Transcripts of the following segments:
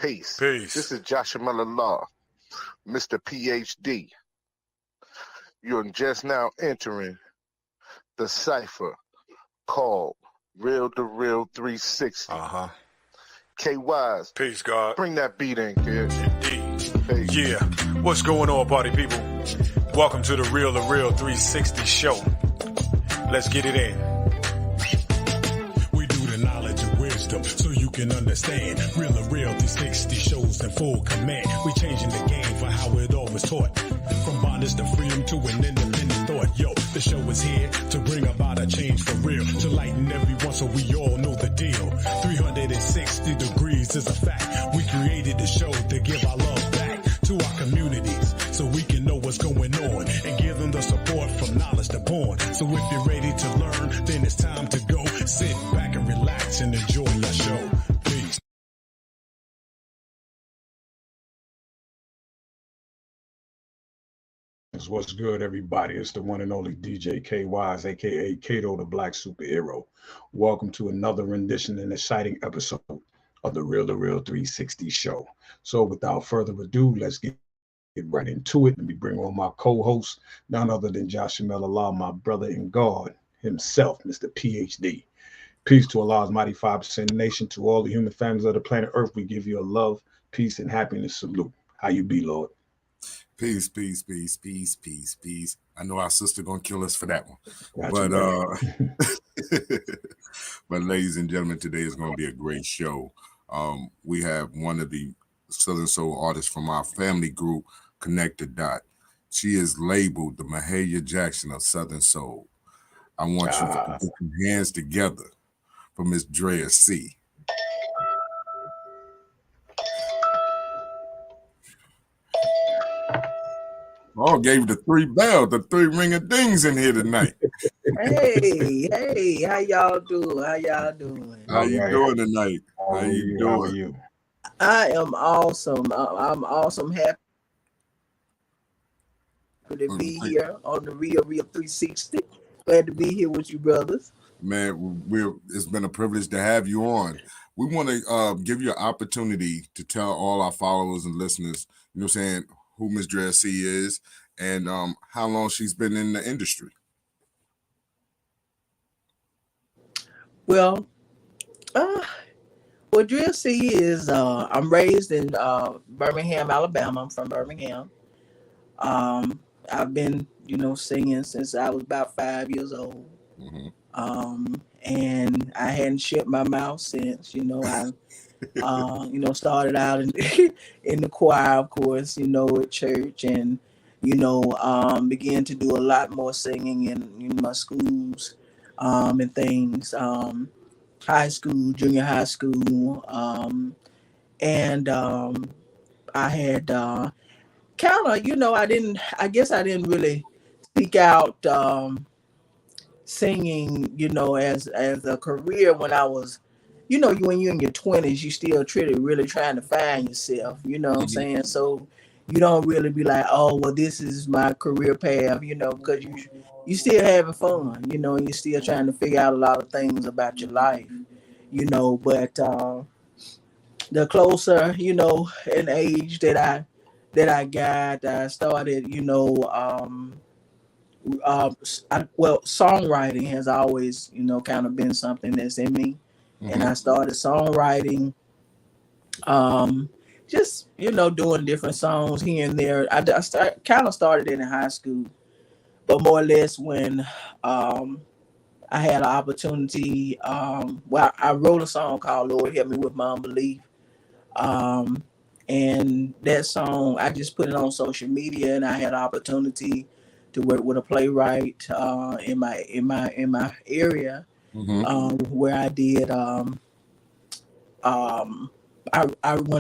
Peace. Peace. This is Jahshamel, Mr. PhD. You're just now entering the cipher called Real2reel360. KYs. Peacegod. Bring that beat in, kid. Indeed. Peace. Yeah. What's going on, party people? Welcome to the Real2reel360 show. Let's get it in. We do the knowledge and wisdom so you can understand. Real360 shows in full command. We changing the game for how it all was taught. From bondage to freedom to an independent thought. Yo, the show is here to bring about a change for real. To lighten everyone so we all know the deal. 360 degrees is a fact. We created the show to give our love back to our communities so we can know what's going on and give them the support from knowledge to born. So if you're ready to learn, then it's time to go. Sit back and relax and enjoy your show. Peace. What's good, everybody? It's the one and only DJ KYs, aka Kato the Black Superhero. Welcome to another rendition and exciting episode of the Real2reel360 show. So without further ado, let's get right into it. Let me bring on my co-host, none other than Jahshamel, my brother in God himself, Mr. PhD. Peace to Allah's mighty 5% nation, to all the human families of the planet Earth. We give you a love, peace, and happiness salute. How you be, Lord? Peace, peace, peace, peace, peace, peace. I know our sister gonna kill us for that one. But ladies and gentlemen, today is gonna be a great show. We have one of the Southern Soul artists from our family group, Connected Dot. She is labeled the Mahalia Jackson of Southern Soul. I want you to put your hands together for Miss Dera C. Oh, gave the 3 bells, the 3 ring-a-dings in here tonight. Hey, how y'all doing? How you doing tonight? How you doing? How are you? I am awesome. I'm awesome. Happy to be here on the Real2reel360. Glad to be here with you, brothers. Man, it's been a privilege to have you on. We want to give you an opportunity to tell all our followers and listeners, you know what I'm saying, who Miss Dera C is and how long she's been in the industry. Well, Dera C is, I'm raised in Birmingham, Alabama. I'm from Birmingham. I've been, singing since I was about 5 years old. Mm-hmm. And I hadn't shut my mouth since, I started out in the choir, of course, at church, and, began to do a lot more singing in my schools and things, high school, junior high school. And I had kind of, I guess I didn't really speak out singing, as a career when I was, when you're in your 20s, you still really trying to find yourself, what I'm saying? So you don't really be like, oh, well, this is my career path, because you still having fun, and you're still trying to figure out a lot of things about your life, but the closer, in age that I got, I started, songwriting has always, kind of been something that's in me. Mm-hmm. And I started songwriting, just, doing different songs here and there. I started in high school, but more or less when I had an opportunity, I wrote a song called Lord Help Me With My Unbelief. And that song, I just put it on social media, and I had an opportunity to work with a playwright in my area, mm-hmm. Where I did. When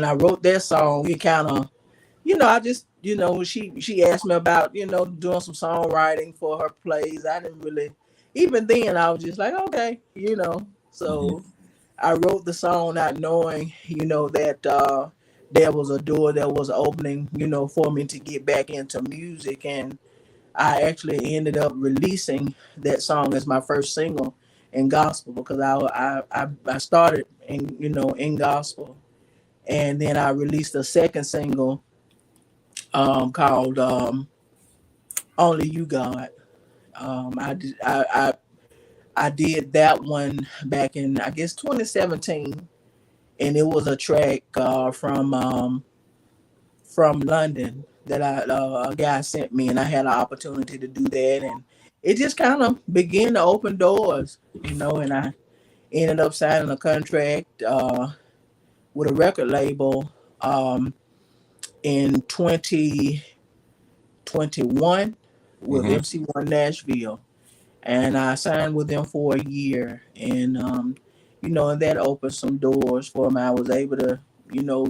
I wrote that song, it kind of, I just, she asked me about, doing some songwriting for her plays. I didn't really, even then, I was just like, okay, so. Mm-hmm. I wrote the song not knowing, that there was a door that was opening, for me to get back into music. And I actually ended up releasing that song as my first single in gospel, because I started in gospel. And then I released a second single called Only You God. I did that one back in, I guess, 2017, and it was a track from London that a guy sent me, and I had an opportunity to do that, and it just kind of began to open doors, and I ended up signing a contract with a record label in 2021 with Mm-hmm. MC1 Nashville, and I signed with them for a year, and and that opened some doors for me. I was able to,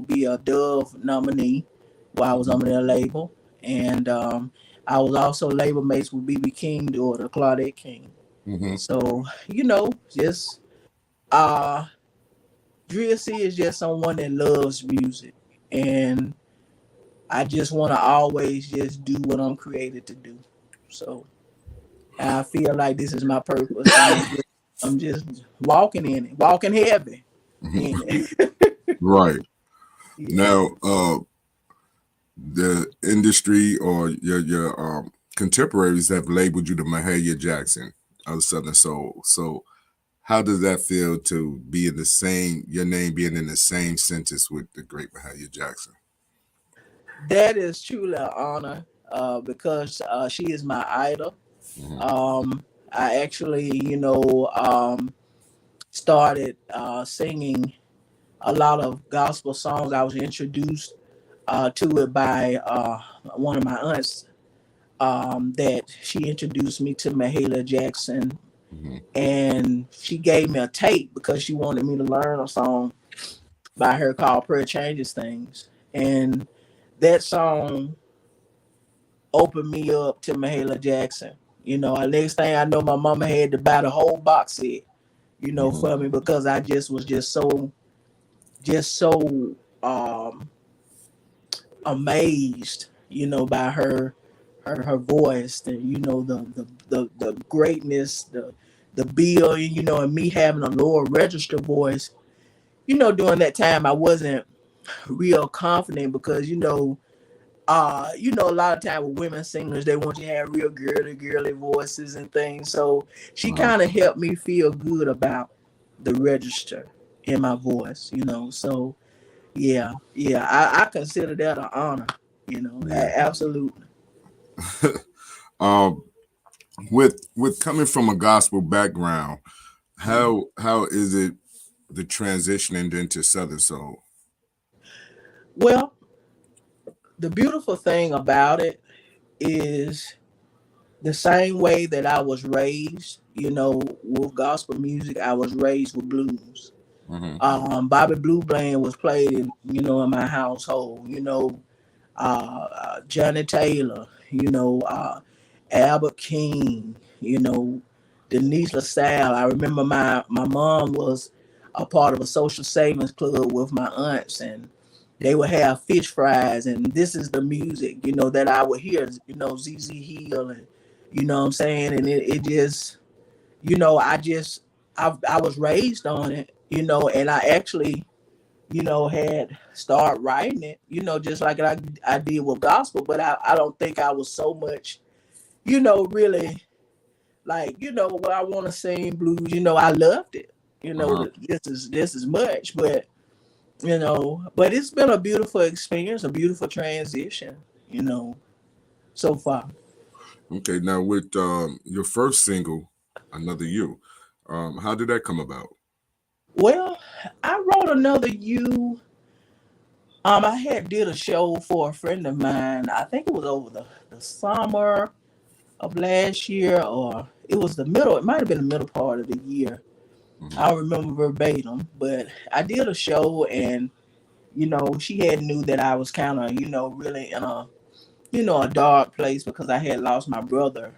be a Dove nominee while I was on their label, and I was also label mates with BB King daughter Claudette King. Mm-hmm. So just Drea C is just someone that loves music, and I just want to always just do what I'm created to do. So I feel like this is my purpose, and I'm just walking in it, walking heavy in it. Right. Yeah. Now, the industry or your contemporaries have labeled you the Mahalia Jackson of Southern Soul. So how does that feel to be in the same, your name being in the same sentence with the great Mahalia Jackson? That is truly an honor because she is my idol. I actually, started singing a lot of gospel songs. I was introduced to it by one of my aunts that she introduced me to Mahalia Jackson, and she gave me a tape because she wanted me to learn a song by her called Prayer Changes Things. And that song opened me up to Mahalia Jackson. Next thing I know, my mama had to buy the whole box set, for me, because I just was just so amazed, by her voice, and the greatness, the bill, and me having a lower register voice. During that time I wasn't real confident because a lot of time with women singers, they want you to have real girly voices and things. So she kind of helped me feel good about the register in my voice, So I consider that an honor, absolutely. With coming from a gospel background, how is it the transitioning into Southern Soul? Well, the beautiful thing about it is the same way that I was raised, with gospel music, I was raised with blues. Bobby Blue Bland was played in my household, Johnny Taylor, Albert King, Denise LaSalle. I remember my mom was a part of a social savings club with my aunts, and they would have fish fries, and this is the music, that I would hear, ZZ Hill, and what I'm saying, and it just, I was raised on it, and I actually, had started writing it, just like I did with gospel, but I don't think I was so much, really like, what I want to sing blues, I loved it, this is much, but but it's been a beautiful experience, a beautiful transition, so far. Okay, now with your first single, Another You, how did that come about? Well, I wrote Another You. I had did a show for a friend of mine. I think it was over the summer of last year, or it was the middle. It might have been the middle part of the year. I don't remember verbatim, but I did a show, and she had knew that I was kind of really in a dark place because I had lost my brother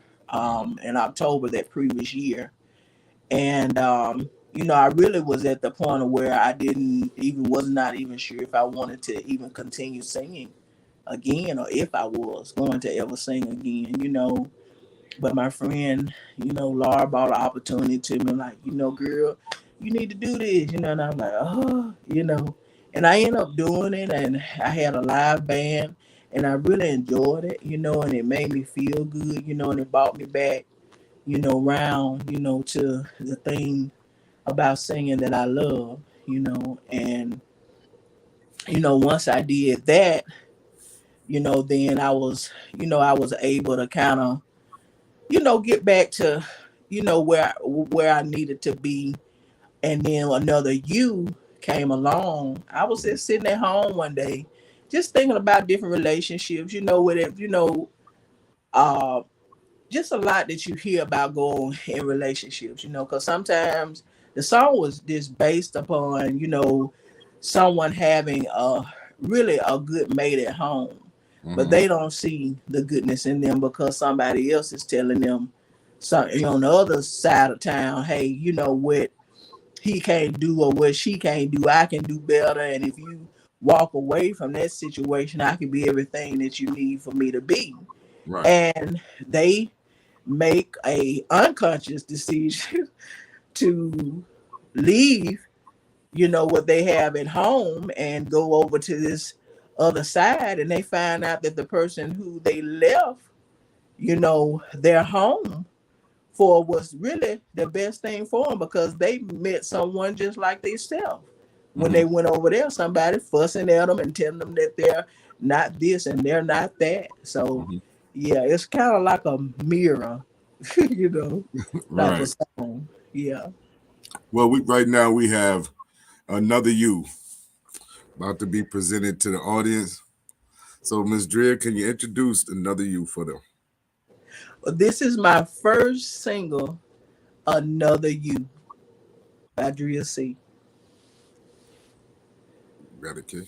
in October that previous year, and I really was at the point of where I was not even sure if I wanted to even continue singing again, or if I was going to ever sing again, But my friend, Laura brought an opportunity to me, like, girl, you need to do this, and I'm like, oh, And I ended up doing it, and I had a live band, and I really enjoyed it, and it made me feel good, and it brought me back, around, to the thing about singing that I love, and once I did that, then I was able to kind of, get back to, where I needed to be. And then another you came along. I was just sitting at home one day, just thinking about different relationships, with it, uh, just a lot that you hear about going in relationships, because sometimes the song was just based upon, someone having a really a good mate at home, but they don't see the goodness in them because somebody else is telling them something on the other side of town. Hey, what he can't do or what she can't do, I can do better. And if you walk away from that situation, I can be everything that you need for me to be. Right. And they make a unconscious decision to leave, what they have at home and go over to this other side, and they find out that the person who they left, their home for was really the best thing for them because they met someone just like themselves. When they went over there, somebody fussing at them and telling them that they're not this and they're not that. So, yeah, it's kind of like a mirror, like a Right. song. Yeah. Well, right now we have another you about to be presented to the audience. So, Ms. Drea, can you introduce another you for them? This is my first single, Another You, by Dera C. Got it, kid.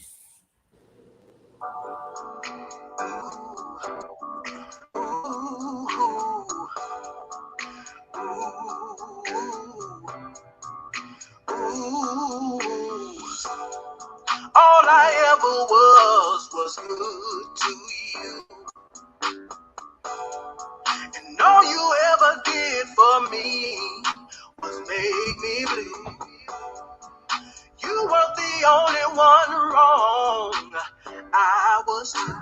All I ever was good to you. And all you ever did for me was make me blue. You weren't the only one wrong, I was too.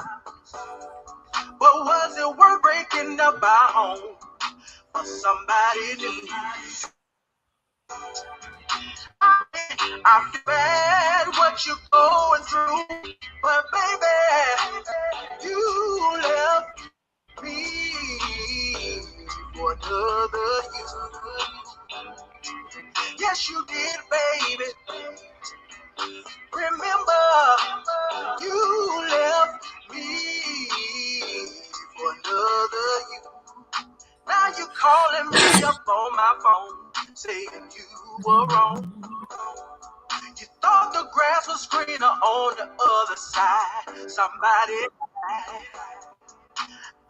But was it worth breaking up our home for somebody new? I feel bad what you're going through, but baby, you left me for another you. Yes, you did, baby. Remember, you left me for another you. Now you calling me up on my phone, saying you were wrong. You thought the grass was greener on the other side. Somebody died.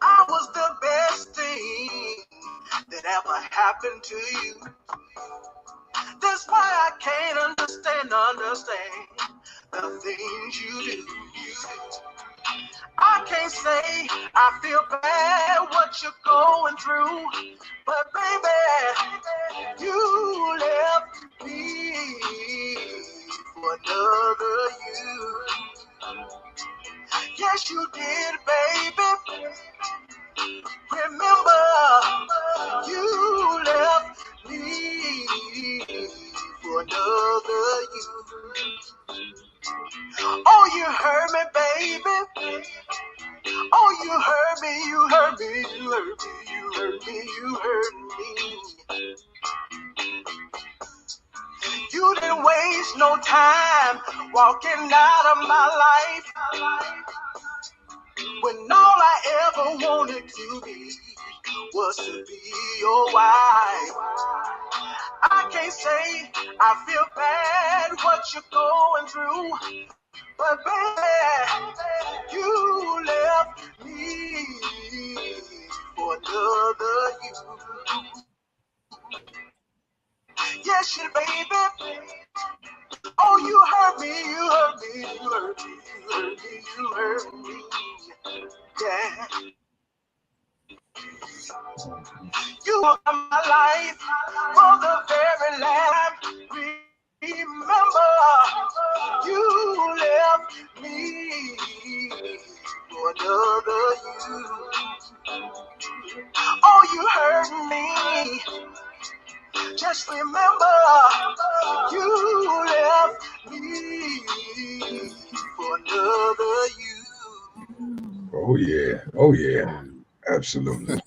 I was the best thing that ever happened to you. That's why I can't understand the things you do. I can't say I feel bad what you're going through, but baby, you left me for another you. Yes, you did, baby. Remember, you left me for another you. Oh, you hurt me, baby. Oh, you hurt me, you hurt me, you hurt me, you hurt me, you hurt me. You didn't waste no time walking out of my life when all I ever wanted to be was to be your wife. I can't say I feel bad what you're going through, but baby, you left me for another you. Yes, you baby. Oh, you hurt me, you hurt me, you hurt me, you hurt me, you hurt me. Yeah. You were my life for the very last time. remember you left me for another you. Oh, you hurt me. Just remember you left me for another you. Oh yeah. Oh yeah. Absolutely.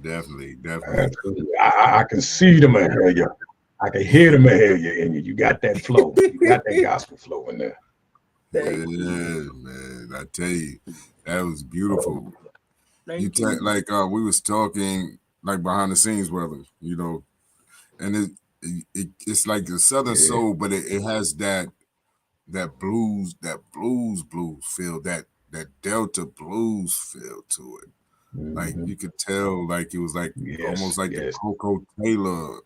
Definitely. Absolutely. I can see them ahead of you. I can hear them ahead of you, and you got that flow. You got that gospel flow in there. Yeah, man. I tell you, that was beautiful. Thank you. Like we was talking like behind the scenes, brother. You know, and it's like the Southern soul, but it has that blues feel, that Delta blues feel to it. Like you could tell, like it was like almost like the Coco Taylor,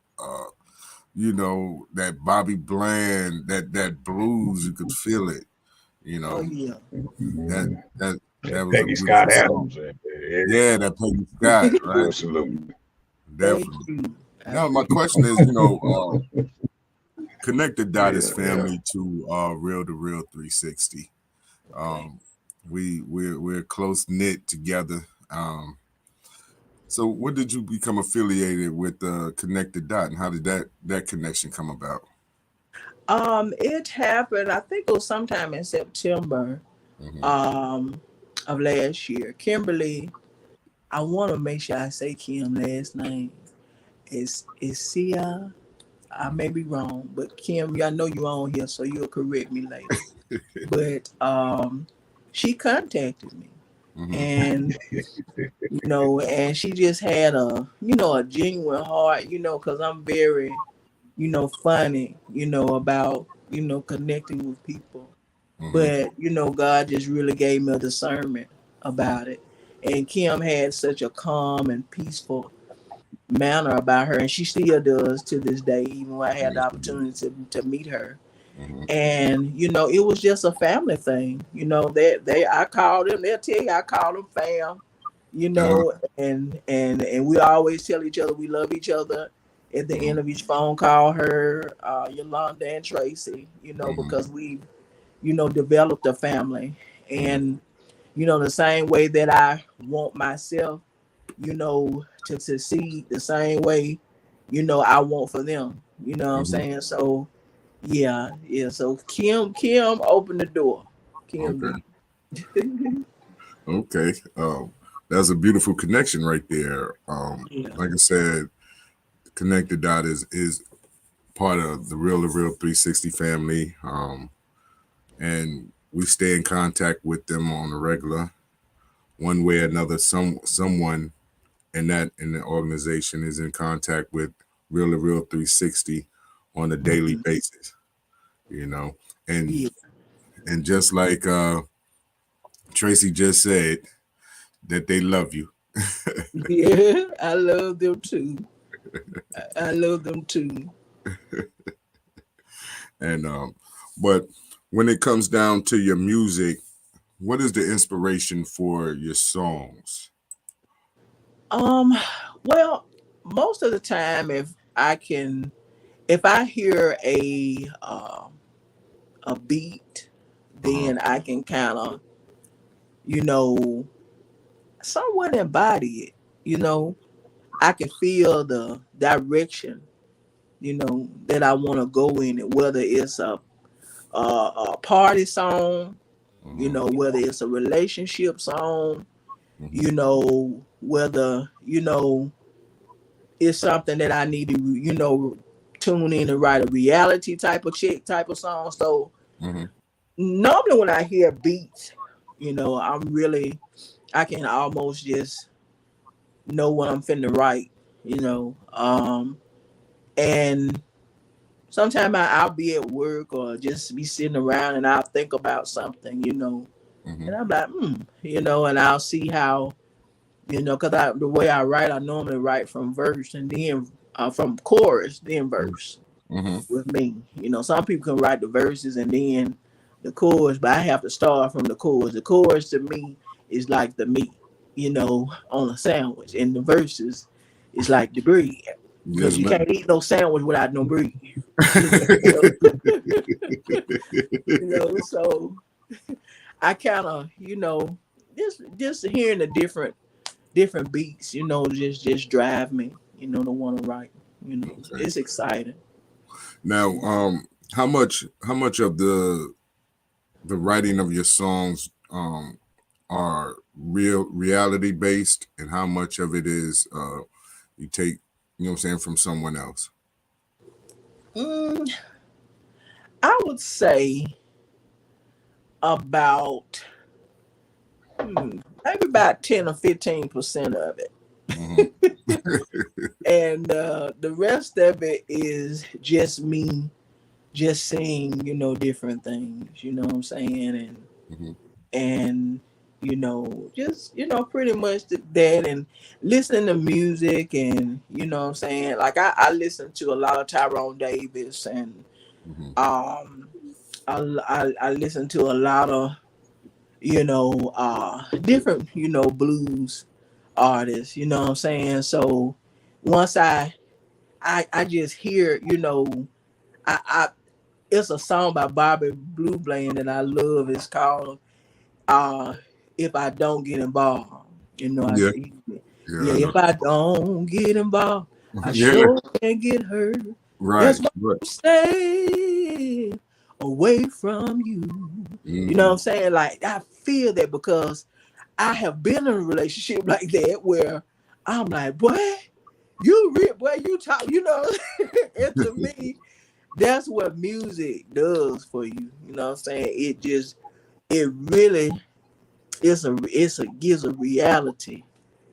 you know, that Bobby Bland, that blues. You could feel it. You know, Oh yeah. that was Peggy a Scott beautiful Adams. song. Yeah, that Peggy Scott, right? Absolutely. Definitely. Now my question is, you know, Connected Dot is family to Real2reel360. We're close knit together. So when did you become affiliated with Connected Dot, and how did that connection come about? It happened, I think it was sometime in September of last year. Kimberly, I want to make sure I say Kim last name. Is Sia? I may be wrong, but Kim, I know you're on here, so you'll correct me later. But she contacted me, and you know, and she just had a genuine heart, because I'm very, funny, about connecting with people. But God just really gave me a discernment about it, and Kim had such a calm and peaceful manner about her, and she still does to this day, even when I had the opportunity to meet her. And it was just a family thing. I call them, they'll tell you I call them fam, and we always tell each other we love each other at the end of each phone call. Her, Yolanda and Tracy, because we developed a family. And the same way that I want myself to succeed, the same way I want for them, what I'm saying. So yeah. So Kim opened the door. Kim Okay. That's a beautiful connection right there. Like I said, Connected Dot is part of the Real2reel360 family. And we stay in contact with them on a regular, one way or another. Someone in the organization is in contact with Real2reel360 on a daily basis, and just like Tracy just said, that they love you. Yeah, I love them too. I love them too. And but when it comes down to your music, what is the inspiration for your songs? Well, most of the time, if I hear a beat, then I can kind of, somewhat embody it. I can feel the direction, that I want to go in it, whether it's a party song, whether it's a relationship song, whether, it's something that I need to, tune in and write a reality type of song. So normally when I hear beats, I can almost just know what I'm finna write, and sometimes I'll be at work or just be sitting around and I'll think about something, and I'm like, and I'll see how, because the way I write, I normally write from verse and then from chorus, then verse with me. Some people can write the verses and then the chorus, but I have to start from the chorus. The chorus to me is like the meat, on a sandwich, and the verses is like the bread. because Yes, you ma'am. can't eat no sandwich without no bread. So I kind of, just hearing the different beats, just drive me, to want to write. Okay. It's exciting. Now, how much of the writing of your songs are reality based, and how much of it is you take, what I'm saying, from someone else? Mm, I would say about maybe about 10 or 15% of it. Mm-hmm. And the rest of it is just me just seeing, different things, you know what I'm saying? Mm-hmm. And just, pretty much that, and listening to music, and what I'm saying? Like I listen to a lot of Tyrone Davis, and Mm-hmm. I listen to a lot of, different, blues artists, you know what I'm saying? So once I just hear, I it's a song by Bobby Blue Bland that I love. It's called If I Don't Get Involved. I Yeah, say, yeah, yeah, I know. if I don't get involved, I Yeah, sure can get hurt. right, That's why right. I'm staying away from you. You know what Mm-hmm. I'm saying? Like I feel that because I have been in a relationship like that where I'm like, boy, you talk, and to me, that's what music does for you. You know what I'm saying? It really gives a reality,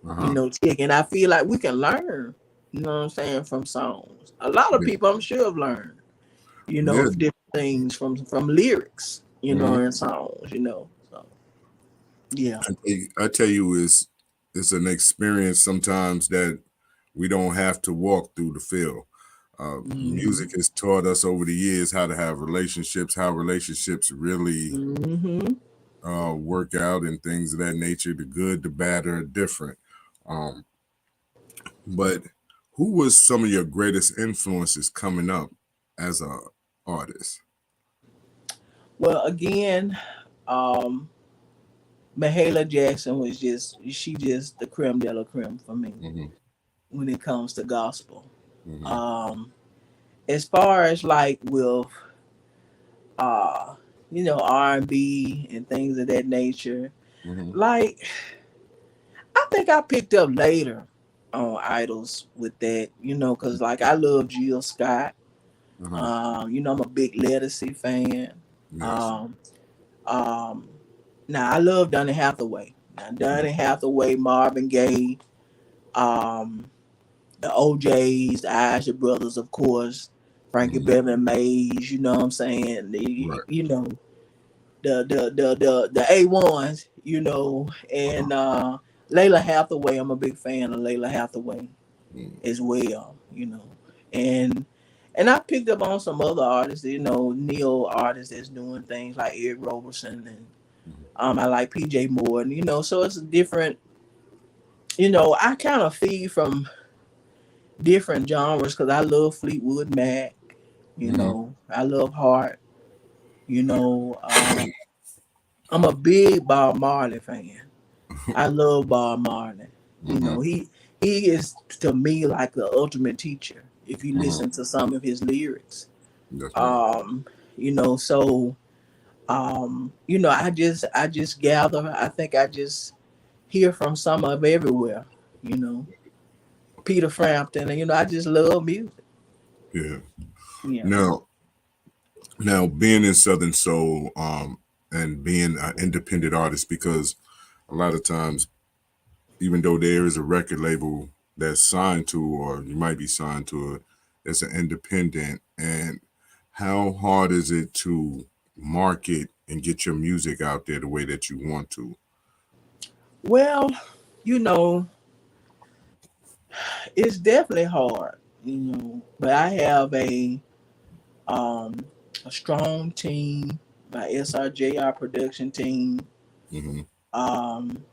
Uh-huh. check. And I feel like we can learn, you know what I'm saying, from songs. A lot of Yeah, people I'm sure have learned, yeah. different things from lyrics, Mm-hmm. in songs, So yeah. I tell you, it's an experience sometimes that we don't have to walk through the field. Mm-hmm. Music has taught us over the years how to have relationships, how relationships really Mm-hmm. work out, and things of that nature. The good, the bad are different. Um, but who was some of your greatest influences coming up as a artist? Well, again, um, Mahalia Jackson was just the creme de la creme for me Mm-hmm. when it comes to gospel. Mm-hmm. Um, as far as like with uh, R&B and things of that nature, Mm-hmm. like I think I picked up later on idols with that, because like I love Jill Scott. Uh-huh. I'm a big Dera C fan. Yes. Um, um, Now I love Donny Hathaway. Now Donny Hathaway, Marvin Gaye, um, the OJs, the Asher Brothers, of course, Frankie Mm-hmm. Beverly Mays. You know what I'm saying? Right. The A1s. Uh-huh. And Layla Hathaway. I'm a big fan of Layla Hathaway Mm-hmm. as well. And I picked up on some other artists. Neo artists that's doing things like Eric Roberson, and I like PJ Morton. So it's a different. I kind of feed from different genres because I love Fleetwood Mac. Mm-hmm. I love Heart. You know, I'm a big Bob Marley fan. I love Bob Marley. Mm-hmm. He is to me like the ultimate teacher. If you Uh-huh. listen to some of his lyrics, Yes, ma'am. um, so I just gather. I think I just hear from some of everywhere. You know, Peter Frampton, and I just love music. Yeah. Yeah. Now, being in Southern Soul, and being an independent artist, because a lot of times, even though there is a record label that's signed to, or you might be signed to it, as an independent, and how hard is it to market and get your music out there the way that you want to? Well, you know, it's definitely hard, but I have um a strong team, my SRJR production team. Mm-hmm. Um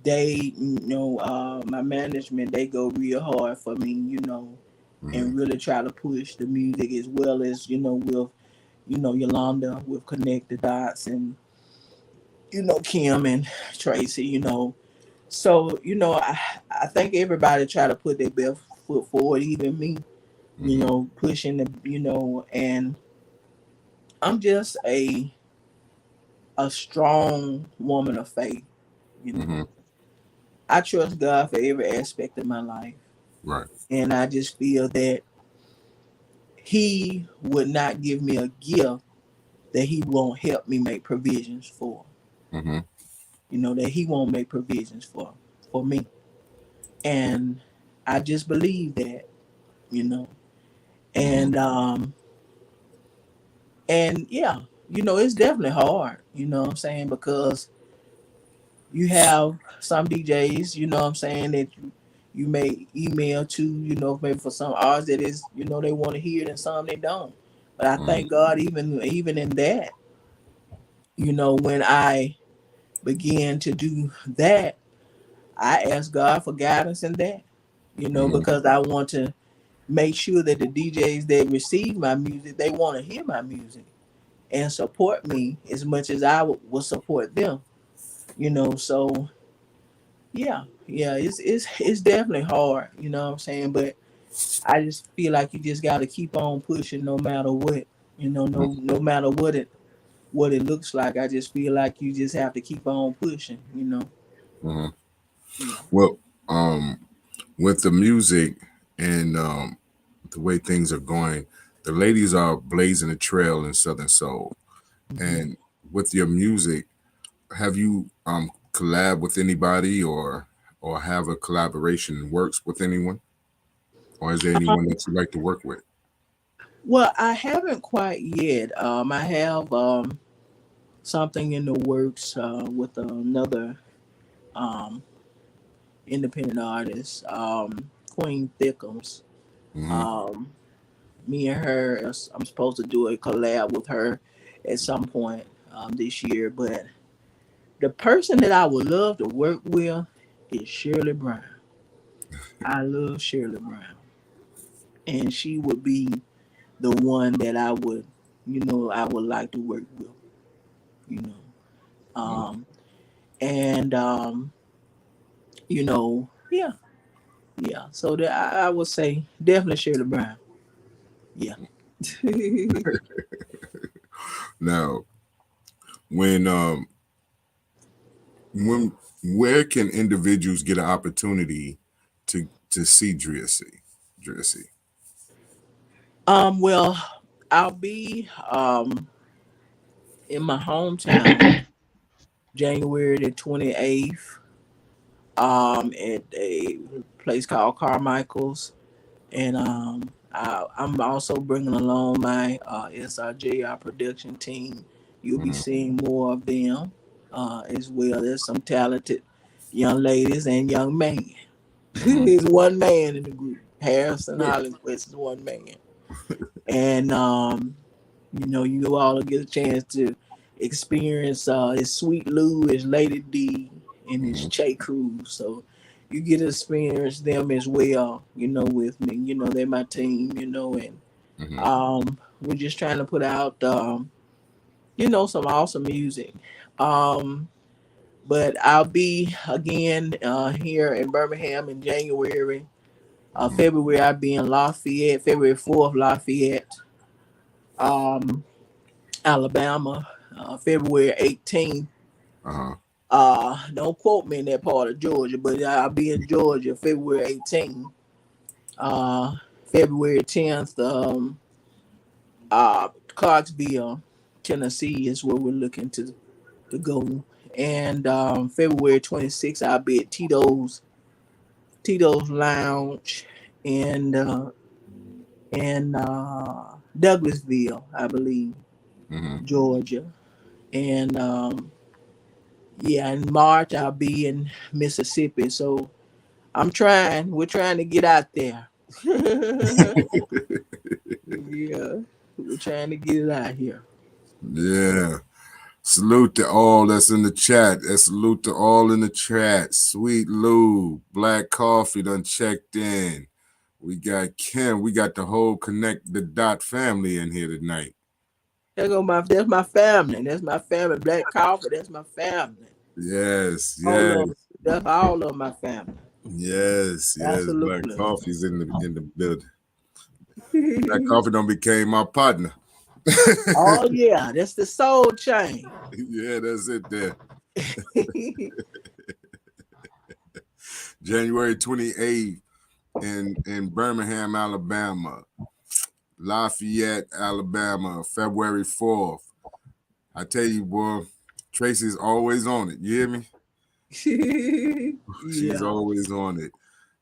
they, my management, they go real hard for me, and really try to push the music as well as, with, Yolanda with Connect the Dots and, Kim and Tracy, So, I think everybody try to put their best foot forward, even me, pushing the, and I'm just a strong woman of faith, you know. I trust God for every aspect of my life. Right. And I just feel that He would not give me a gift that He won't help me make provisions for. That He won't make provisions for me. And I just believe that, you know. And yeah, it's definitely hard, what I'm saying, because you have some DJs, what I'm saying, that you may email to, maybe for some artists that is, they want to hear it and some they don't. But I thank God even in that, when I began to do that, I ask God for guidance in that, because I want to make sure that the DJs that receive my music, they want to hear my music and support me as much as I will support them, so yeah, it's definitely hard, what I'm saying, but I just feel like you just got to keep on pushing no matter what, no matter what it looks like. I just feel like you just have to keep on pushing. Yeah. Well, with the music and the way things are going, the ladies are blazing a trail in Southern Soul. And with your music, have you collab with anybody or have a collaboration in works with anyone? Or is there anyone that you like to work with? Well, I haven't quite yet. I have something in the works with another um, independent artist, Queen Thickums. Um, Me and her, I'm supposed to do a collab with her at some point this year. But the person that I would love to work with is Shirley Brown. I love Shirley Brown, and she would be the one that I would like to work with. You know, and yeah, yeah. So that I would say definitely Shirley Brown. Yeah. Now, when when where can individuals get an opportunity to see Dera C? Dera C. Well, I'll be in my hometown January the 28th at a place called Carmichael's, and I'm also bringing along my SRJR production team. You'll be seeing more of them as well. There's some talented young ladies and young men. There's one man in the group. Harrison Hollis is one man. And you all will get a chance to experience his Sweet Lou, his Lady D, and his Che Cruz. So you get to experience them as well, with me. They're my team, and we're just trying to put out some awesome music. But I'll be again here in Birmingham in January. February I'll be in Lafayette, February 4th, Lafayette, Alabama, February 18th. Don't quote me in that part of Georgia, but I'll be in Georgia February 18th. February 10th, Clarksville, Tennessee is where we're looking to go. And February 26th, I'll be at Tito's Lounge in Douglasville, I believe, Georgia. And in March I'll be in Mississippi. So we're trying to get out there. Yeah, we're trying to get it out here. Yeah. Salute to all that's in the chat. Salute to all in the chat. Sweet Lou, Black Coffee done checked in. We got Kim. We got the whole Connect the Dot family in here tonight. That's my family. That's my family. Black Coffee, that's my family. Yes, All yes. that's all of my family. Yes, yes. Black Absolutely. Coffee's in the building. Black Coffee done became my partner. Oh yeah, that's the soul chain. Yeah, that's it there. January 28th in Birmingham, Alabama. Lafayette, Alabama, February 4th. I tell you, boy, Tracy's always on it. You hear me? She's always on it.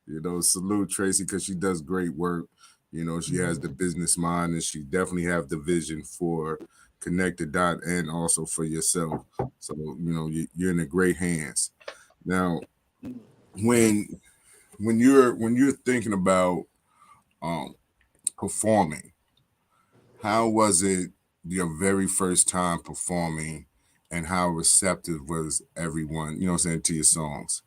You know, salute Tracy because she does great work. You know, she has the business mind and she definitely have the vision for Connect the Dot and also for yourself. So, you know, you're in the great hands. Now, when you're thinking about performing, how was it your very first time performing and how receptive was everyone, you know what I'm saying, to your songs?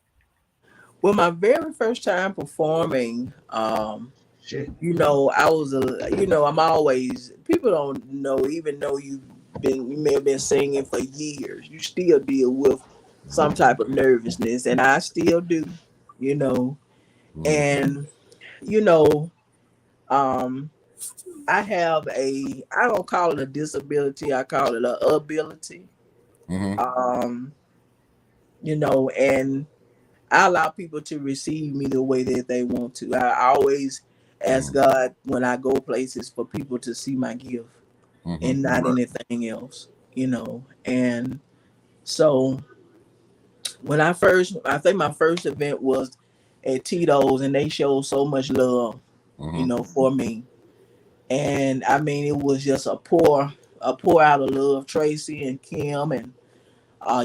Well, my very first time performing, you know, I was I'm always, people don't know, even though you may have been singing for years, you still deal with some type of nervousness, and I still do, you know. And you know, I have I don't call it a disability, I call it a ability. You know, and I allow people to receive me the way that they want to. I always ask God when I go places for people to see my gift and not anything else, you know. And so I think my first event was at Tito's, and they showed so much love, you know, for me. And I mean, it was just a pour out of love. Tracy and Kim and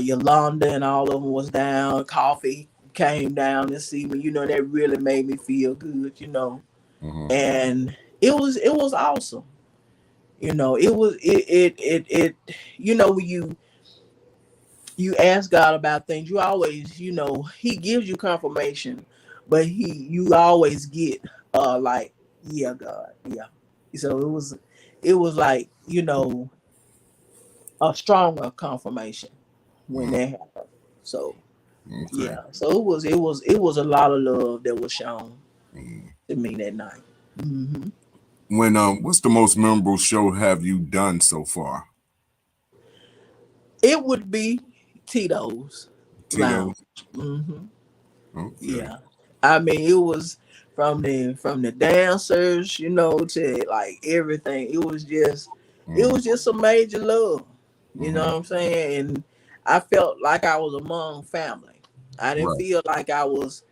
Yolanda and all of them was down. Coffee came down to see me. You know, that really made me feel good. You know, and it was awesome. You know, it. You know, when you ask God about things, you always, you know, He gives you confirmation, but you always get like, yeah, God, yeah. So it was like, you know, a stronger confirmation when that happened. So yeah, so it was a lot of love that was shown to me that night. When what's the most memorable show have you done so far? It would be Tito's Tito? Lounge. Okay. Yeah, I mean, it was from the dancers, you know, to like everything. It was just a major love. You know what I'm saying? And I felt like I was among family. I didn't feel like I was,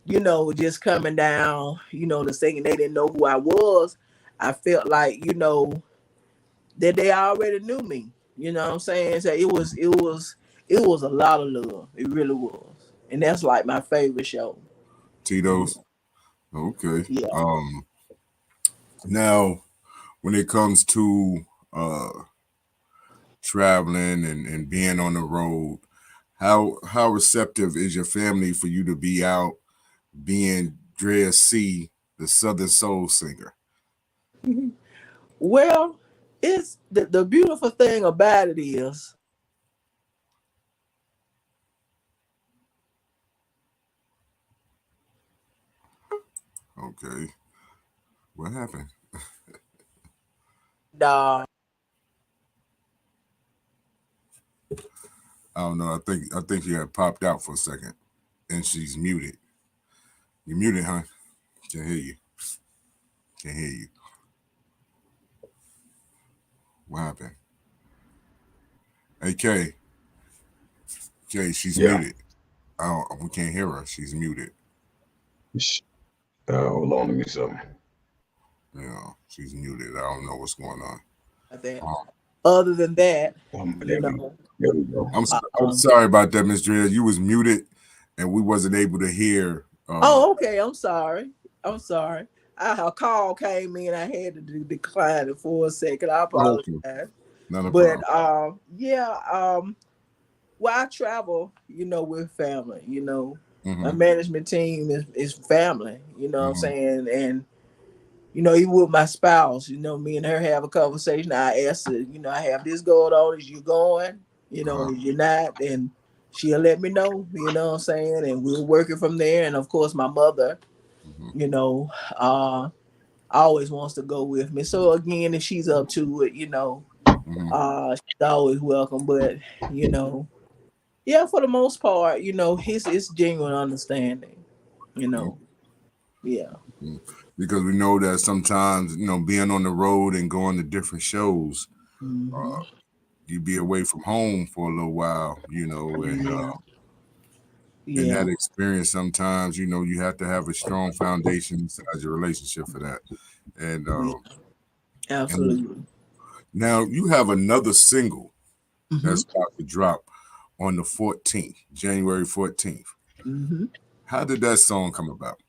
you know, just coming down, you know, to sing and they didn't know who I was. I felt like, you know, that they already knew me. You know what I'm saying? So it was a lot of love. It really was. And that's like my favorite show. Tito's? Okay. Yeah. Now when it comes to traveling and being on the road, how receptive is your family for you to be out being Dera C, the Southern Soul singer? Well, it's the beautiful thing about it is Okay. What happened? the I don't know. I think she had popped out for a second and she's muted. You muted, huh? Can't hear you. Can't hear you. What happened? Hey, Kay. Kay, she's muted. We can't hear her. She's muted. Hold on, let me something. Yeah, she's muted. I don't know what's going on. other than that, There we go. I'm sorry about that, Miss Drea. You was muted and we wasn't able to hear. Okay. I'm sorry. A call came in. I had to decline it for a second. I apologize. Okay. Not a But problem. well, I travel, you know, with family. You know, my management team is family. You know what I'm saying, and even with my spouse, me and her have a conversation. I ask her, I have this going on. Is you going? If you're not, then she'll let me know, what I'm saying? And we'll work it from there. And of course, my mother, always wants to go with me. So again, if she's up to it, she's always welcome. But, yeah, for the most part, it's genuine understanding, yeah. Because we know that sometimes, being on the road and going to different shows, you be away from home for a little while, and in that experience, sometimes, you have to have a strong foundation inside your relationship for that. And Absolutely. And now you have another single that's about to drop on the 14th, January 14th. How did that song come about?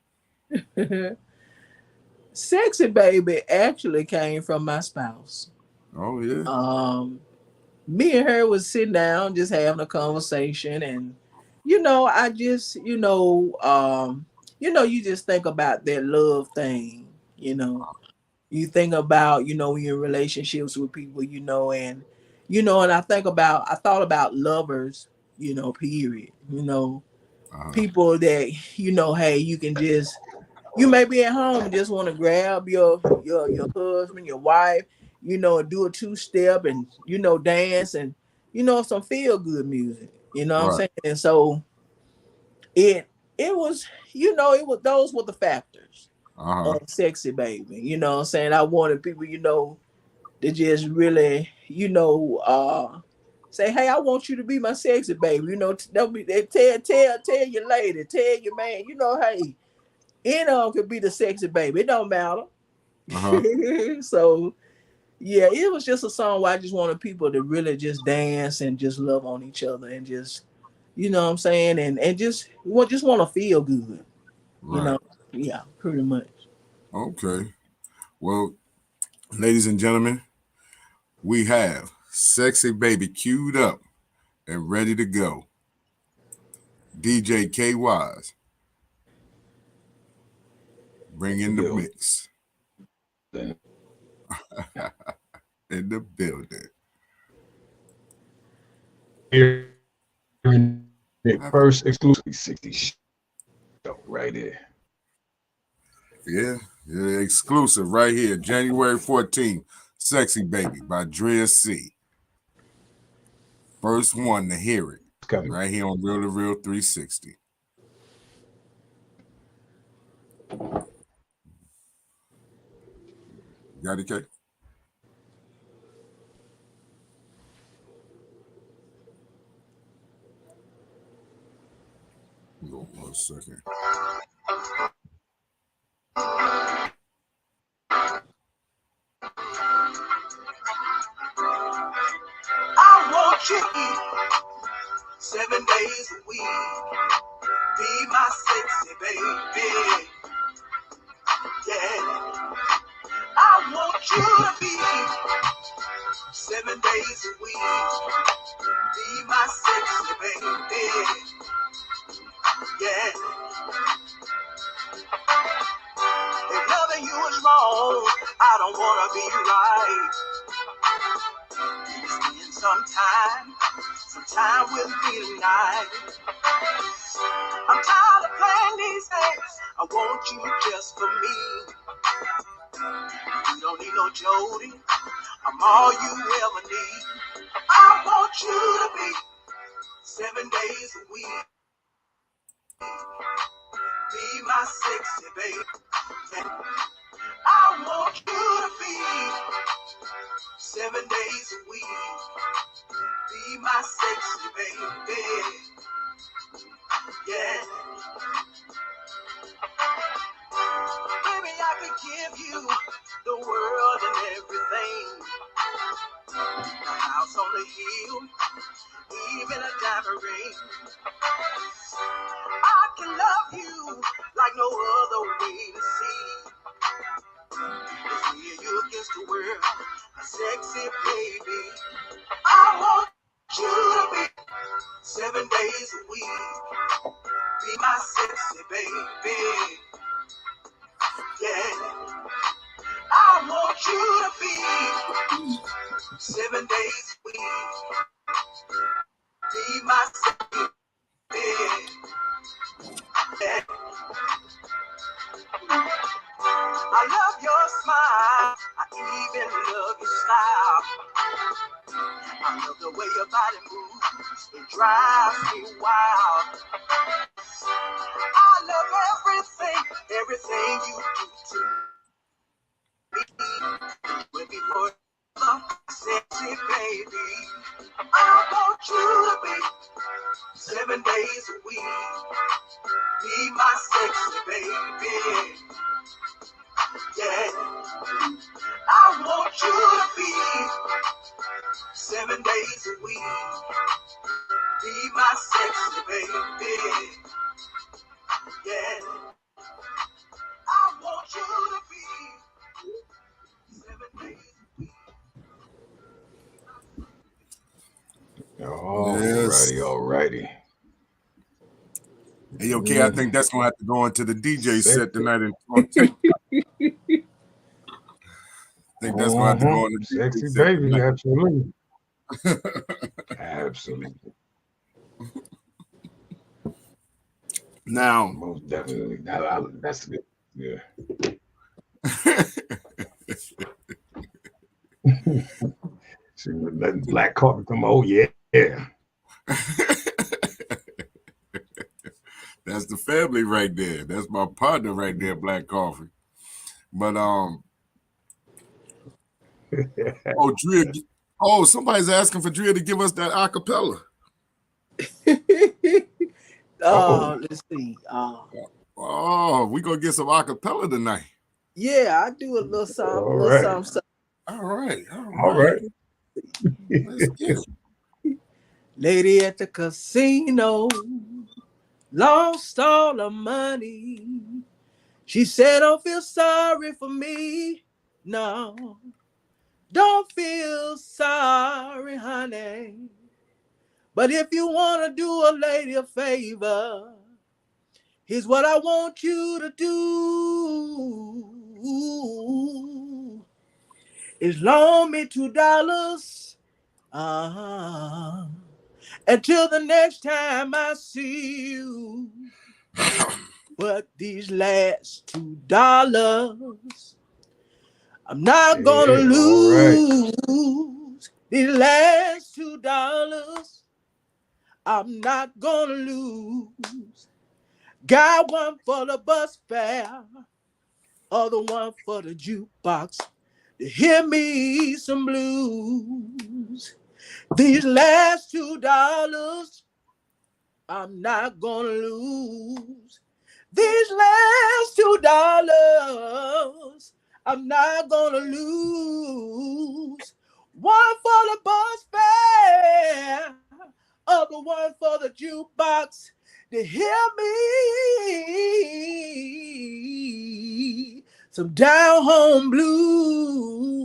Sexy Baby actually came from my spouse. Oh, yeah. Me and her was sitting down just having a conversation, and I just you just think about that love thing. You think about when you're in relationships with people, and and I thought about lovers, period. People that hey, you can just, you may be at home and just want to grab your husband, your wife, do a two-step and dance and some feel good music. What I'm saying? And so it was, those were the factors of Sexy Baby. What I'm saying? I wanted people, to just really, say, hey, I want you to be my sexy baby. Don't be, tell your lady, tell your man, hey, could be the sexy baby. It don't matter. So yeah, it was just a song where I just wanted people to really just dance and just love on each other and just, what I'm saying, and just want to feel good. Yeah, pretty much. Okay. Well, ladies and gentlemen, we have Sexy Baby queued up and ready to go. DJ K Wise, bring in the mix. In the building. Here in the first exclusive 60 show right here. Yeah, exclusive right here, January 14th, Sexy Baby by Dera C. First one to hear it right here on Real2reel360. Got it, K? Hold on 1 second. I want you 7 days a week. Be my sexy baby. Yeah. I want you to be 7 days a week. Be my sexy baby. Yeah. If loving you is wrong, I don't want to be right. Spend some time with me tonight. I'm tired of playing these games. I want you just for me. You don't need no Jody. I'm all you ever need. I want you to be 7 days a week. Be my sexy baby. I want you to be 7 days a week. Be my sexy baby. Yeah. Baby, I could give you the world and everything. A house on the hill, even a diamond ring. I can love you like no other way to see. It's me and you against the world, a sexy baby. I want you to be 7 days a week. Be my sexy baby. Yeah. want you to be 7 days a week. Be my second bed. I love your smile. I even love your style. I love the way your body moves. It drives me wild. I love everything you do to me. When before sexy baby, I want you to be 7 days a week. Be my sexy baby. Yeah. I want you to be 7 days a week. Be my sexy baby. Yeah. I want you to be 7 days a week. Alrighty. Hey, yo, K, I think that's gonna have to go into the DJ set tonight. And I think that's gonna have to go on the sexy DJ baby, set absolutely. Absolutely. Now, most definitely. That's good. Yeah. See, letting Black Coffee come. Oh yeah. That's the family right there. That's my partner right there, Black Coffee. But somebody's asking for Drea to give us that acapella. Let's see. We gonna get some acapella tonight. Yeah, I do a little something. All right. Let's get it. Lady at the casino lost all her money. She said, "Don't feel sorry for me. No, don't feel sorry, honey. But if you want to do a lady a favor, here's what I want you to do. Is loan me $2 until the next time I see you. But these last $2 I'm not gonna lose. Right. These last $2 I'm not gonna lose. Got one for the bus fare, other one for the jukebox to hear me some blues. These last $2 I'm not gonna lose. These last $2 I'm not gonna lose. One for the bus fare, other one for the jukebox to hear me some down home blues.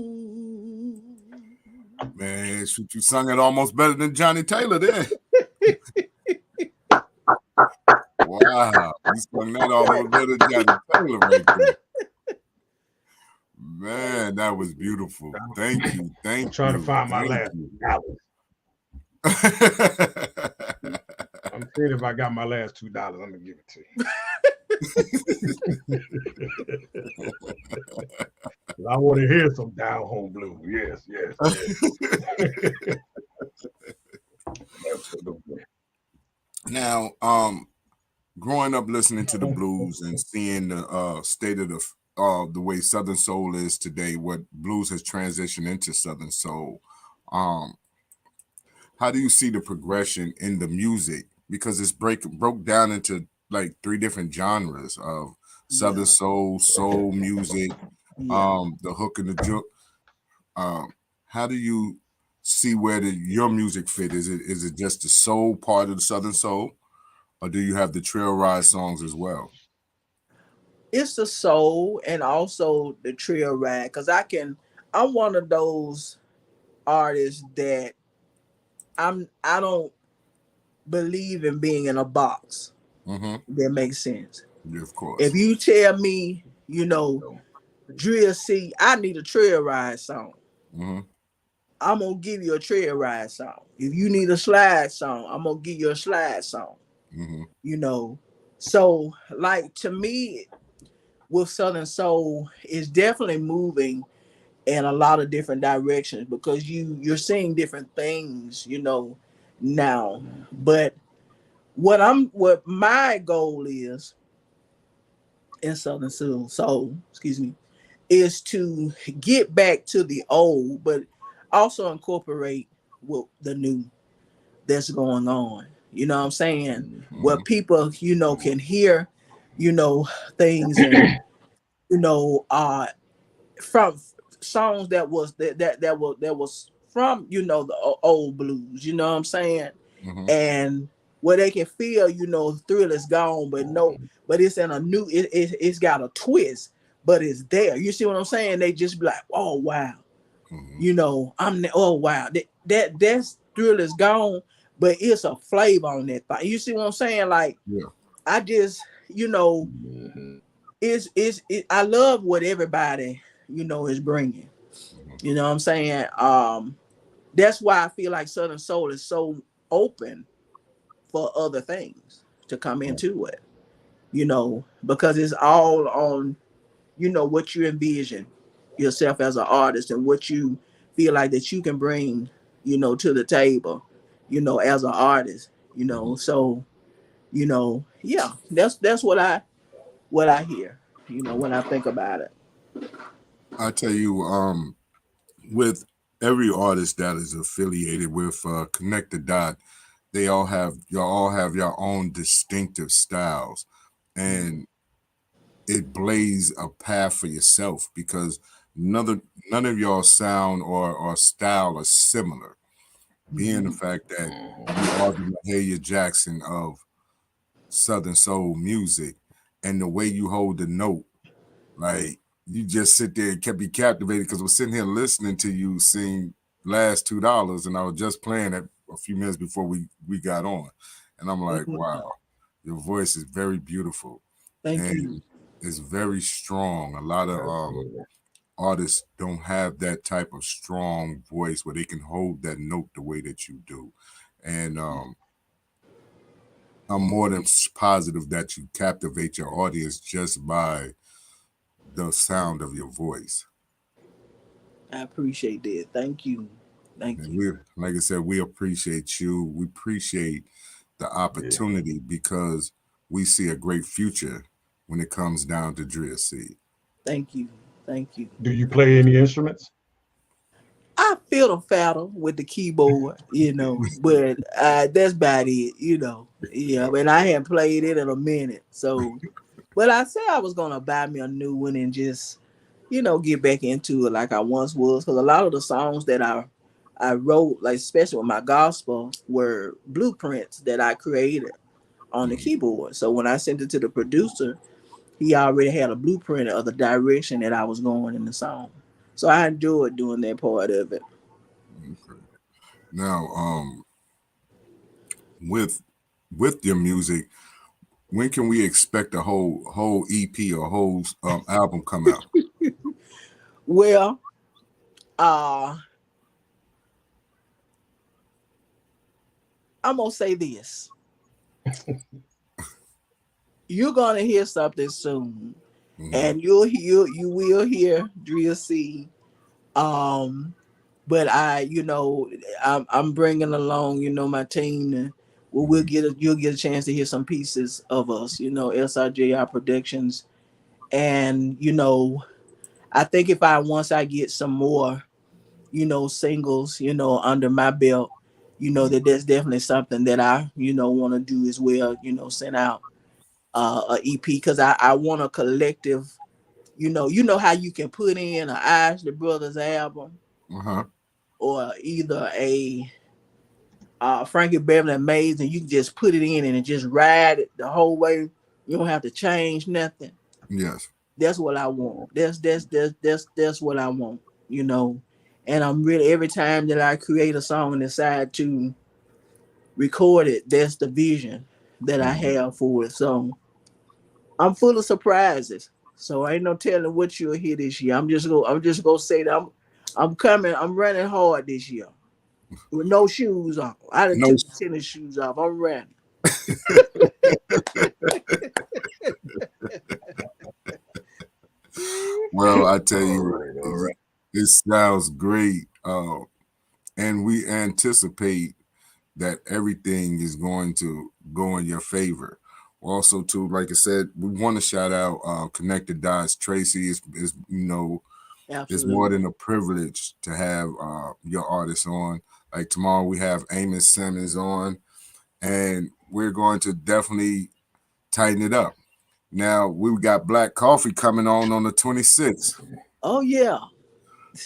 Man, shoot, you sung it almost better than Johnny Taylor there. Wow, you sung that almost better than Johnny Taylor right there. Man, that was beautiful. Thank you. I'm trying to find my last $2. I'm seeing if I got my last $2. I'm gonna give it to you. I want to hear some down home blues. Yes. Absolutely. Now, growing up listening to the blues and seeing the state of the way Southern Soul is today, what blues has transitioned into Southern Soul, how do you see the progression in the music? Because it's broke down into like 3 different genres of Southern soul music, the hook and the juke. How do you see where your music fit? Is it just the soul part of the Southern Soul, or do you have the trail ride songs as well? It's the soul and also the trail ride, because I'm one of those artists that I don't believe in being in a box. That makes sense. Yeah, of course. If you tell me, Drea C, I need a trail ride song. Mm-hmm. I'm gonna give you a trail ride song. If you need a slide song, I'm gonna give you a slide song. Mm-hmm. You know, so like to me, with Southern Soul, it's definitely moving in a lot of different directions because you're seeing different things, you know, now. But what my goal is in Southern Soul, excuse me, is to get back to the old, but also incorporate with the new that's going on. You know what I'm saying? Where people, you know, can hear, you know, things and you know, from songs that was from, you know, the old blues. You know what I'm saying? Mm-hmm. And where they can feel, you know, thrill is gone, but no, but it's in a new, it's got a twist, but it's there. You see what I'm saying? They just be like, oh wow, Mm-hmm. you know, oh wow, that's thrill is gone, but it's a flavor on that thing. You see what I'm saying? Like, Yeah. I just, you know, I love what everybody, you know, is bringing. You know what I'm saying? That's why I feel like Southern Soul is so open for other things to come into it, you know, because it's all on, you know, what you envision yourself as an artist and what you feel like that you can bring, you know, to the table, you know, as an artist, you know. So, you know, yeah, that's what I hear, you know, when I think about it. I tell you, with every artist that is affiliated with Connect the Dot, y'all have your own distinctive styles, and it blaze a path for yourself because none of y'all sound or style are similar. Being the fact that you are the Mahalia Jackson of Southern soul music, and the way you hold the note, like you just sit there and kept me captivated because we're sitting here listening to you sing last $2, and I was just playing it a few minutes before we got on, and I'm like, wow, your voice is very beautiful Thank you. and it's very strong. A lot of artists don't have that type of strong voice where they can hold that note the way that you do, and I'm more than positive that you captivate your audience just by the sound of your voice. I appreciate that. Thank you. Thank And you. we, like I said, we appreciate you. We appreciate the opportunity because we see a great future when it comes down to Drea C. Thank you. Thank you. Do you play any instruments? I feel the fatter with the keyboard, you know, but that's about it, you know. Yeah, but I hadn't played it in a minute. So, but I said I was gonna buy me a new one and just, you know, get back into it like I once was. Because a lot of the songs that I wrote, like especially with my gospel, were blueprints that I created on the keyboard. So when I sent it to the producer, he already had a blueprint of the direction that I was going in the song. So I enjoyed doing that part of it. Okay. Now, with your music, when can we expect a whole EP or whole album come out? Well, uh, I'm gonna say this. You're gonna hear something soon, and you will hear Drea C. Um, but you know, I'm bringing along, you know, my team, and you'll get a chance to hear some pieces of us, you know, SRJR Productions, and you know, I think if once I get some more, you know, singles, you know, under my belt, you know, that's definitely something that I, you know, want to do as well, you know, send out a EP because I want a collective, you know how you can put in an Ashley Brothers album or either a Frankie Beverly and Mays, and you can just put it in and it just ride it the whole way. You don't have to change nothing. Yes. That's what I want. That's what I want, you know. And I'm really, every time that I create a song and decide to record it, that's the vision that I have for it. So I'm full of surprises. So ain't no telling what you'll hear this year. I'm just gonna say that I'm coming. I'm running hard this year with no shoes on. I done No. took the tennis shoes off. I'm running. Well, I tell All you, right, all right. it sounds great, and we anticipate that everything is going to go in your favor. Also, too, like I said, we want to shout out Connected Dots. Tracy is it's more Absolutely. than a privilege to have your artists on. Like tomorrow, we have Amos Simmons on, and we're going to definitely tighten it up. Now we got Black Coffee coming on the 26th. Oh yeah.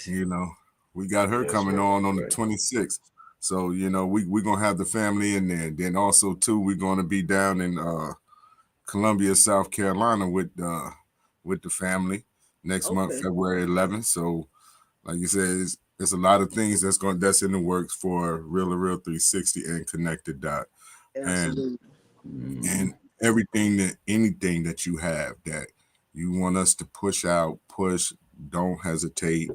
You know, we got her That's coming right. on the Right. 26th. So we're gonna have the family in there. Then also too, we're gonna be down in Columbia, South Carolina with the family next month, Okay. February 11th. So like you said, it's a lot of things that's in the works for Real 360 and Connected Dot. And Absolutely. and anything that you have that you want us to push, don't hesitate.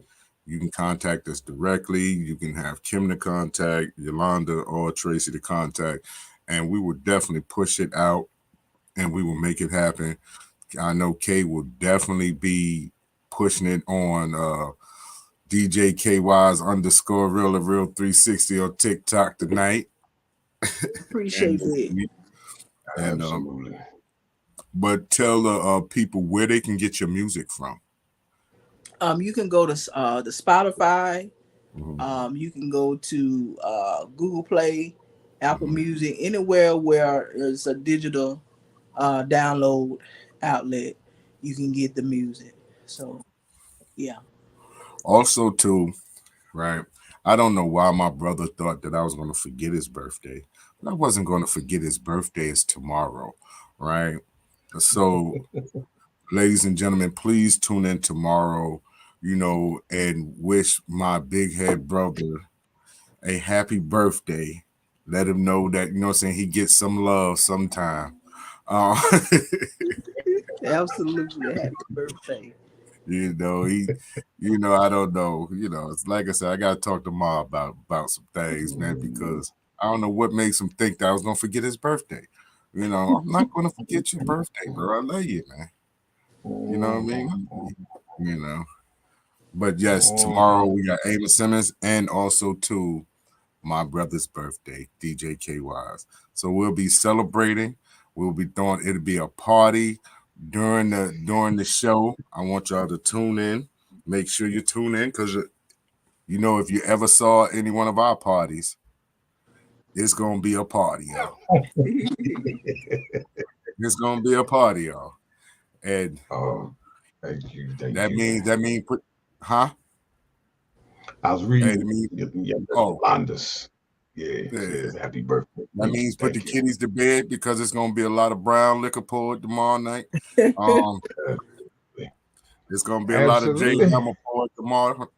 You can contact us directly. You can have Kim to contact, Yolanda or Tracy to contact, and we will definitely push it out and we will make it happen. I know Kay will definitely be pushing it on DJ KY's underscore Real 360 on TikTok tonight. Appreciate and that. and Absolutely. But tell the people where they can get your music from. You can go to the Spotify. Mm-hmm. You can go to Google Play, Apple Mm-hmm. Music, anywhere where there's a digital download outlet, you can get the music. So yeah. Also, too, right? I don't know why my brother thought that I was going to forget his birthday, but I wasn't going to forget his birthday is tomorrow, right? So, ladies and gentlemen, please tune in tomorrow, and wish my big head brother a happy birthday. Let him know that, what I'm saying, he gets some love sometime. Uh, Absolutely. Happy birthday. he, I don't know. It's like I said, I gotta talk to Ma about some things, man, because I don't know what makes him think that I was gonna forget his birthday. I'm not gonna forget your birthday, bro. I love you, man. You know what I mean? You know. But yes, tomorrow we got Amos Simmons and also too my brother's birthday, DJ KY's. So we'll be celebrating. We'll be it'll be a party during the show. I want y'all to tune in. Make sure you tune in because if you ever saw any one of our parties, it's gonna be a party, y'all. It's gonna be a party, y'all. And Thank you. that means put huh? I was Hey, reading Yolanda's. Yeah, yeah. says happy birthday. That means put the kiddies to bed because it's gonna be a lot of brown liquor poured tomorrow night. It's gonna be a lot of J Hammer poured tomorrow.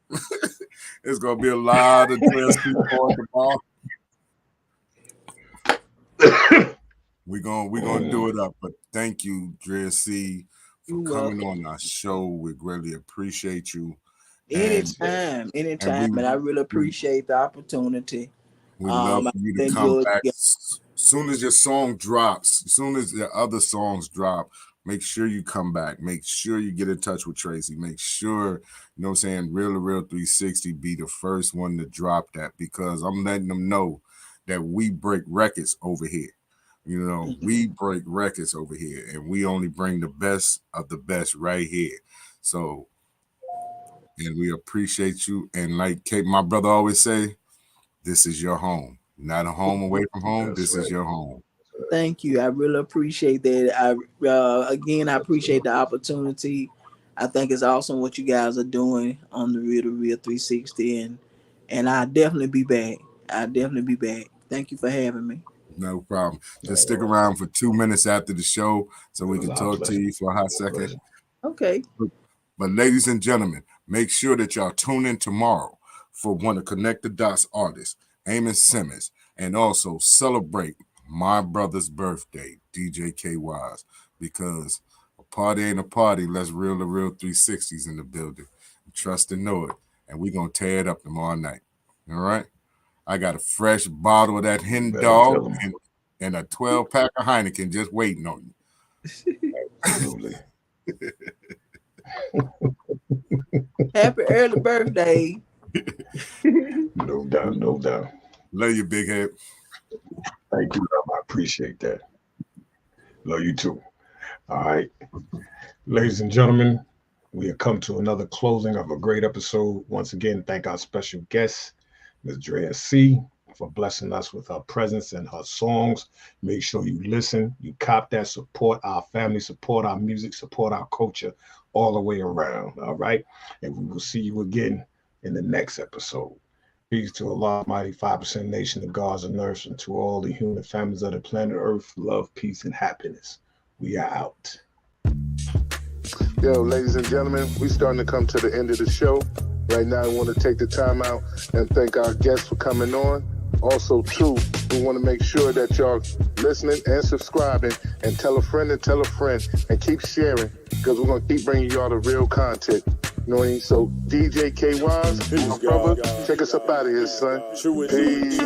It's gonna be a lot of Dera C poured tomorrow. We're gonna do it up. But thank you, Dera C, for coming on our show. We greatly appreciate you. Anytime. And I really appreciate the opportunity. We love for you to come back. As soon as your song drops, as soon as the other songs drop, make sure you come back. Make sure you get in touch with Tracy. Make sure, what I'm saying, Real 360 be the first one to drop that because I'm letting them know that we break records over here. We break records over here and we only bring the best of the best right here. So, and we appreciate you. And like Kate, my brother always say, this is your home. Not a home away from home. This is your home. Thank you. I really appreciate that. I appreciate the opportunity. I think it's awesome what you guys are doing on the Real 360, and I'll definitely be back. Thank you for having me. No problem. Just stick around for 2 minutes after the show so we can talk to you for a hot second. Okay. But ladies and gentlemen, make sure that y'all tune in tomorrow for one of Connect the Dots artists, Amos Simmons, and also celebrate my brother's birthday, DJ KY's, because a party ain't a party unless Real to Real 360's in the building. Trust and know it. And we're going to tear it up tomorrow night. All right? I got a fresh bottle of that hen dog and a 12-pack of Heineken just waiting on you. Absolutely. Happy early birthday. No doubt, no doubt. Love you, big head. Thank you, love. I appreciate that. Love you too. All right. Ladies and gentlemen, we have come to another closing of a great episode. Once again, thank our special guest, Ms. Dera C, for blessing us with her presence and her songs. Make sure you listen, you cop that, support our family, support our music, support our culture all the way around. All right. And we will see you again in the next episode. Peace to Allah, mighty 5% nation, the gods and earth, and to all the human families of the planet Earth, love, peace, and happiness. We are out. Yo, ladies and gentlemen, we starting to come to the end of the show. Right now, I want to take the time out and thank our guests for coming on. Also, too, we want to make sure that y'all listening and subscribing, and tell a friend and keep sharing, because we're going to keep bringing y'all the real content. You know what I mean? So, DJ K-Wise, my brother, take us up out of here, son. True Peace. I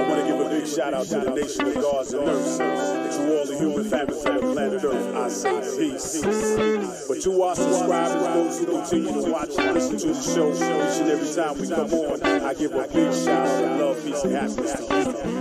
want to give a big shout out to the nation of gods and earth. To all the human families of the planet Earth, I say peace. But to our subscribers, those who continue to watch and listen to the show each and every time we come on, I give a big shout out of love, peace, and happiness to you.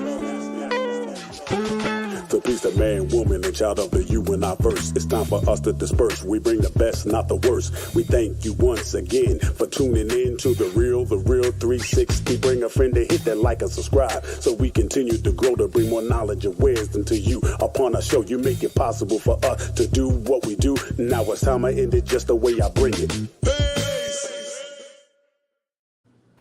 To peace, the man, woman, and child of the you and I verse. It's time for us to disperse. We bring the best, not the worst. We thank you once again for tuning in to the Real 360. Bring a friend to hit that like and subscribe, so we continue to grow to bring more knowledge and wisdom to you. Upon our show, you make it possible for us to do what we do. Now it's time I end it just the way I bring it.